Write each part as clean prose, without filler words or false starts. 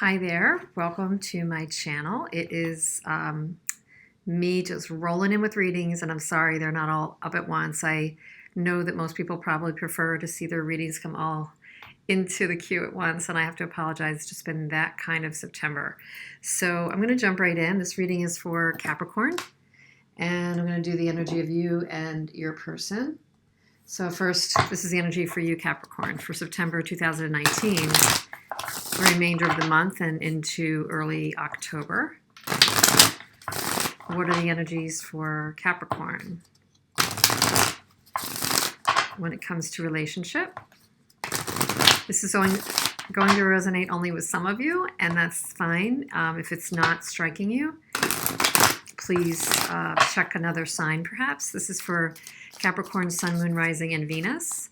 Hi there, welcome to my channel. It is me just rolling in with readings, and I'm sorry they're not all up at once. I know that most people probably prefer to see their readings come all into the queue at once, and I have to apologize. It's just been that kind of September. So I'm going to jump right in. This reading is for Capricorn, and I'm going to do the energy of you and your person. So first, this is the energy for you, Capricorn, for September 2019. The remainder of the month and into early October. What are the energies for Capricorn when it comes to relationship? This is going to resonate only with some of you, and that's fine. If it's not striking you, please check another sign perhaps. This is for Capricorn, Sun, Moon, Rising, and Venus,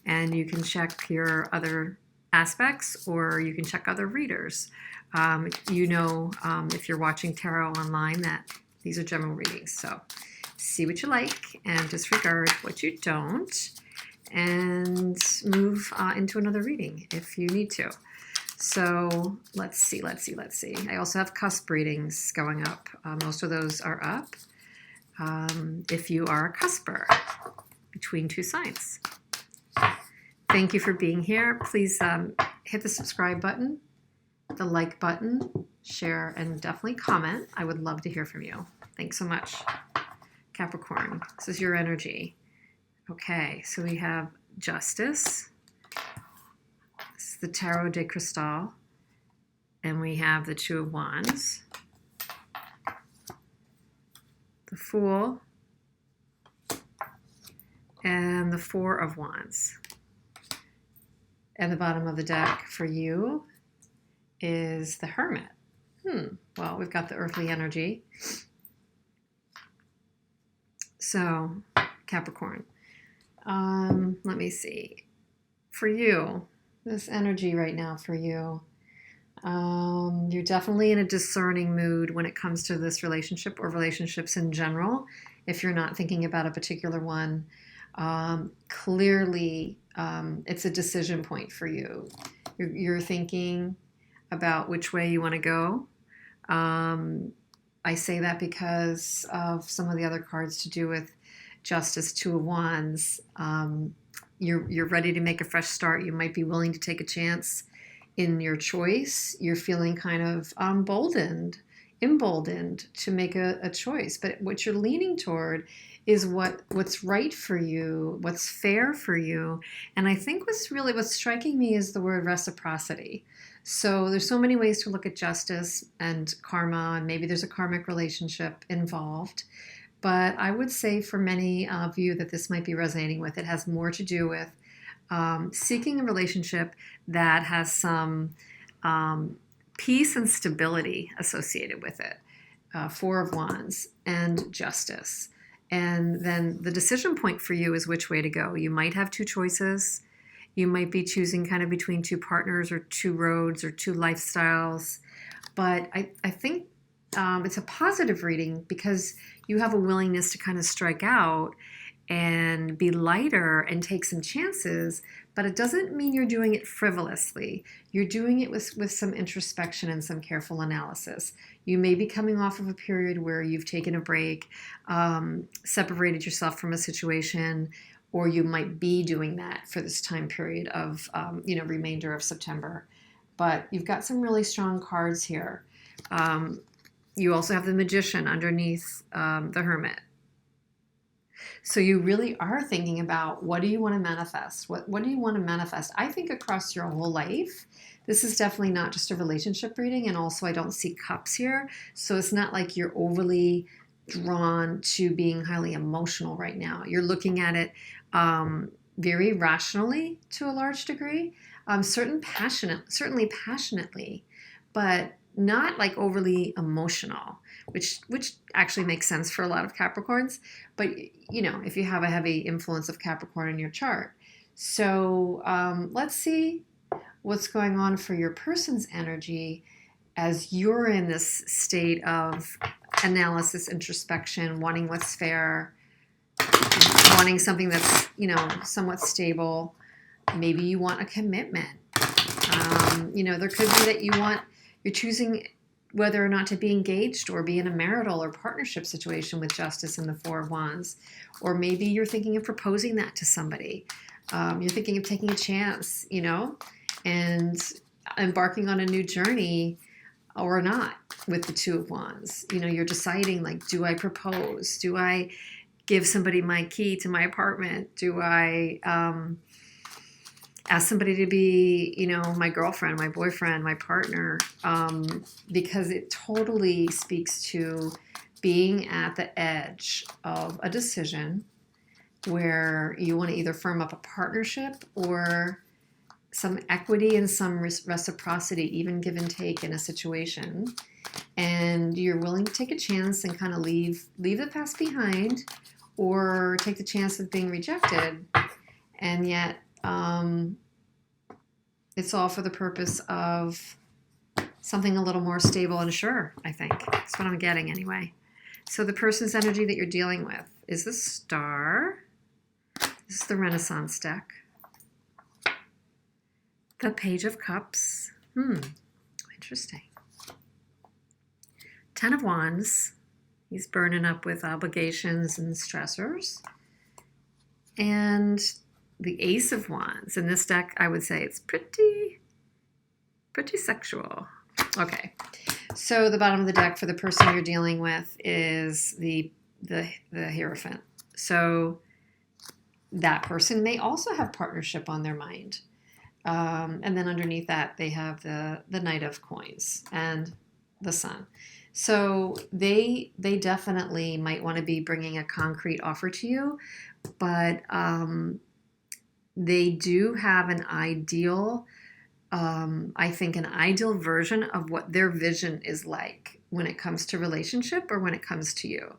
and you can check your other aspects, or you can check other readers. If you're watching tarot online, that these are general readings. So see what you like and disregard what you don't, and move into another reading if you need to. So let's see. I also have cusp readings going up. Most of those are up. If you are a cusper between two signs. Thank you for being here. Please hit the subscribe button, the like button, share, and definitely comment. I would love to hear from you. Thanks so much. Capricorn, this is your energy. Okay, so we have Justice. This is the Tarot de Cristal. And we have the Two of Wands. The Fool. And the Four of Wands. And the bottom of the deck for you is the Hermit. Well, we've got the earthly energy. So, Capricorn, let me see. For you, this energy right now for you, you're definitely in a discerning mood when it comes to this relationship or relationships in general. If you're not thinking about a particular one, clearly it's a decision point for you. You're thinking about which way you want to go. I say that because of some of the other cards to do with Justice, Two of Wands. You're ready to make a fresh start. You might be willing to take a chance in your choice. You're feeling kind of emboldened to make a choice. But what you're leaning toward is what's right for you, what's fair for you. And I think what's striking me is the word reciprocity. So there's so many ways to look at justice and karma, and maybe there's a karmic relationship involved. But I would say for many of you that this might be resonating with, it has more to do with seeking a relationship that has some peace and stability associated with it. Four of Wands and Justice. And then the decision point for you is which way to go. You might have two choices. You might be choosing kind of between two partners or two roads or two lifestyles. But I think it's a positive reading because you have a willingness to kind of strike out and be lighter and take some chances, but it doesn't mean you're doing it frivolously. You're doing it with some introspection and some careful analysis. You may be coming off of a period where you've taken a break, separated yourself from a situation, or you might be doing that for this time period of, remainder of September. But you've got some really strong cards here. You also have the Magician underneath the Hermit. So you really are thinking about, what do you want to manifest? What do you want to manifest? I think across your whole life. This is definitely not just a relationship reading, and also I don't see cups here. So it's not like you're overly drawn to being highly emotional right now. You're looking at it very rationally to a large degree, certainly passionately, but not like overly emotional, which actually makes sense for a lot of Capricorns. But if you have a heavy influence of Capricorn in your chart. So let's see what's going on for your person's energy as you're in this state of analysis, introspection, wanting what's fair, wanting something that's somewhat stable. Maybe you want a commitment. There could be that you want You're choosing whether or not to be engaged or be in a marital or partnership situation with Justice and the Four of Wands. Or maybe you're thinking of proposing that to somebody. You're thinking of taking a chance, and embarking on a new journey or not with the Two of Wands. You're deciding, like, do I propose? Do I give somebody my key to my apartment? Do I ask somebody to be, my girlfriend, my boyfriend, my partner? Because it totally speaks to being at the edge of a decision where you want to either firm up a partnership or some equity and some reciprocity, even give and take in a situation. And you're willing to take a chance and kind of leave the past behind, or take the chance of being rejected. And yet, it's all for the purpose of something a little more stable and sure, I think. That's what I'm getting anyway. So the person's energy that you're dealing with is the Star. This is the Renaissance deck. The Page of Cups. Interesting. Ten of Wands. He's burning up with obligations and stressors. And the Ace of Wands. In this deck, I would say it's pretty sexual. Okay. So the bottom of the deck for the person you're dealing with is the Hierophant. So that person may also have partnership on their mind. And then underneath that, they have the Knight of Coins and the Sun. So they definitely might want to be bringing a concrete offer to you, but they do have an ideal, I think an ideal version of what their vision is like when it comes to relationship or when it comes to you.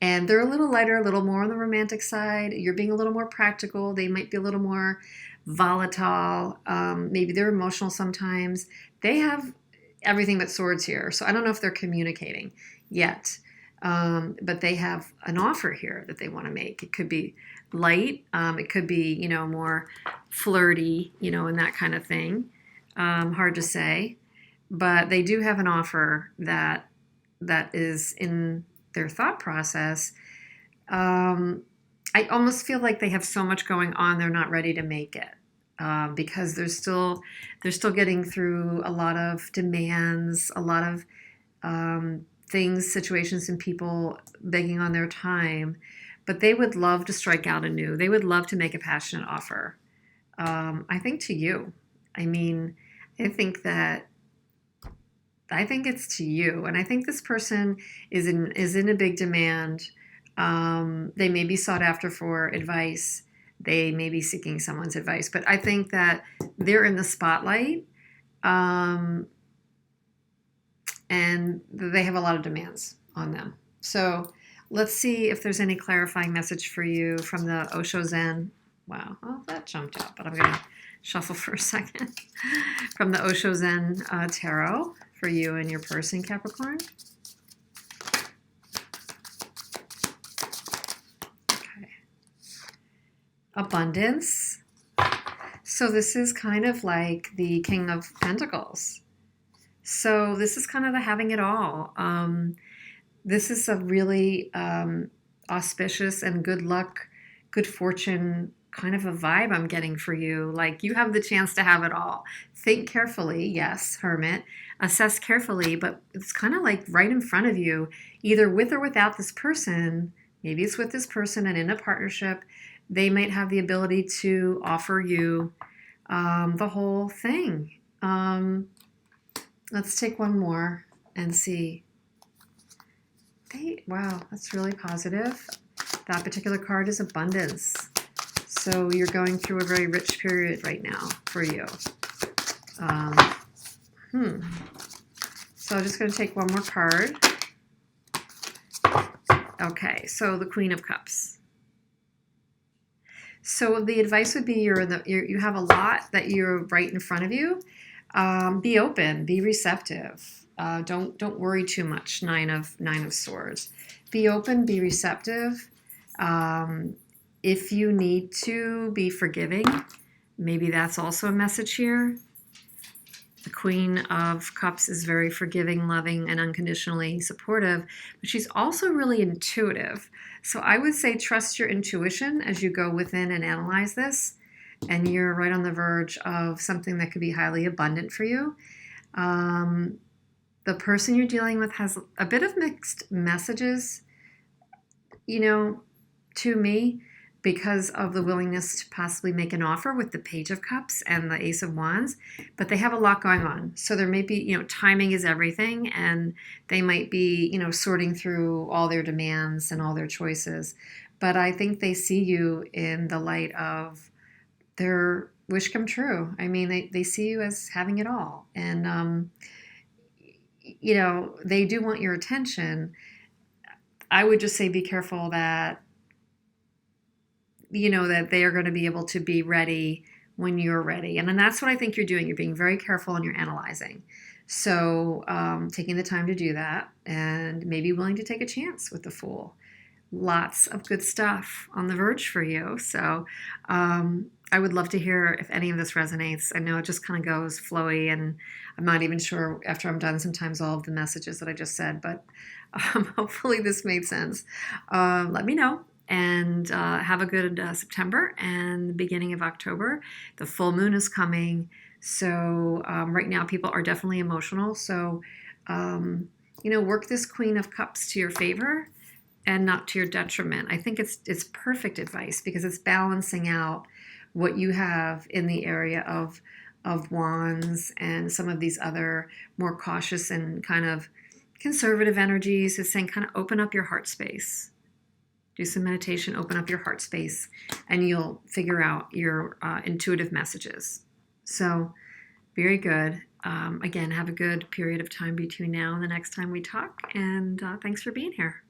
And they're a little lighter, a little more on the romantic side. You're being a little more practical. They might be a little more volatile. Maybe they're emotional sometimes. They have everything but swords here. So I don't know if they're communicating yet. But they have an offer here that they want to make. It could be light. It could be, more flirty, and that kind of thing. Hard to say. But they do have an offer that is in their thought process. I almost feel like they have so much going on, they're not ready to make it. Because they're still getting through a lot of demands, a lot of things, situations, and people begging on their time, but they would love to strike out anew. They would love to make a passionate offer. I think to you. I mean, I think it's to you, and I think this person is in a big demand. They may be sought after for advice. They may be seeking someone's advice, but I think that they're in the spotlight. And they have a lot of demands on them. So let's see if there's any clarifying message for you from the Osho Zen. Wow, that jumped out, but I'm going to shuffle for a second. From the Osho Zen Tarot for you and your person, Capricorn. Okay. Abundance. So this is kind of like the King of Pentacles. So this is kind of the having it all. This is a really auspicious and good luck, good fortune kind of a vibe I'm getting for you. Like you have the chance to have it all. Think carefully. Yes, Hermit. Assess carefully, but it's kind of like right in front of you, either with or without this person. Maybe it's with this person and in a partnership. They might have the ability to offer you the whole thing. Let's take one more and see. Wow, that's really positive. That particular card is abundance. So you're going through a very rich period right now for you. So I'm just going to take one more card. Okay, so the Queen of Cups. So the advice would be you have a lot that you're right in front of you. Be open, be receptive. Don't worry too much. Nine of Swords. Be open, be receptive. If you need to be forgiving, maybe that's also a message here. The Queen of Cups is very forgiving, loving, and unconditionally supportive, but she's also really intuitive. So I would say trust your intuition as you go within and analyze this. And you're right on the verge of something that could be highly abundant for you. The person you're dealing with has a bit of mixed messages, to me, because of the willingness to possibly make an offer with the Page of Cups and the Ace of Wands, but they have a lot going on. So there may be, timing is everything, and they might be, sorting through all their demands and all their choices. But I think they see you in the light of their wish come true. I mean, they see you as having it all. And, they do want your attention. I would just say be careful that that they are going to be able to be ready when you're ready. And then that's what I think you're doing. You're being very careful and you're analyzing. So taking the time to do that and maybe willing to take a chance with the Fool. Lots of good stuff on the verge for you. So I would love to hear if any of this resonates. I know it just kind of goes flowy, and I'm not even sure after I'm done sometimes all of the messages that I just said, but hopefully this made sense. Let me know. And have a good September and the beginning of October. The full moon is coming. So right now people are definitely emotional. So, work this Queen of Cups to your favor and not to your detriment. I think it's perfect advice because it's balancing out what you have in the area of wands and some of these other more cautious and kind of conservative energies. It's saying kind of open up your heart space. Do some meditation, open up your heart space, and you'll figure out your intuitive messages. So very good. Again, have a good period of time between now and the next time we talk. And thanks for being here.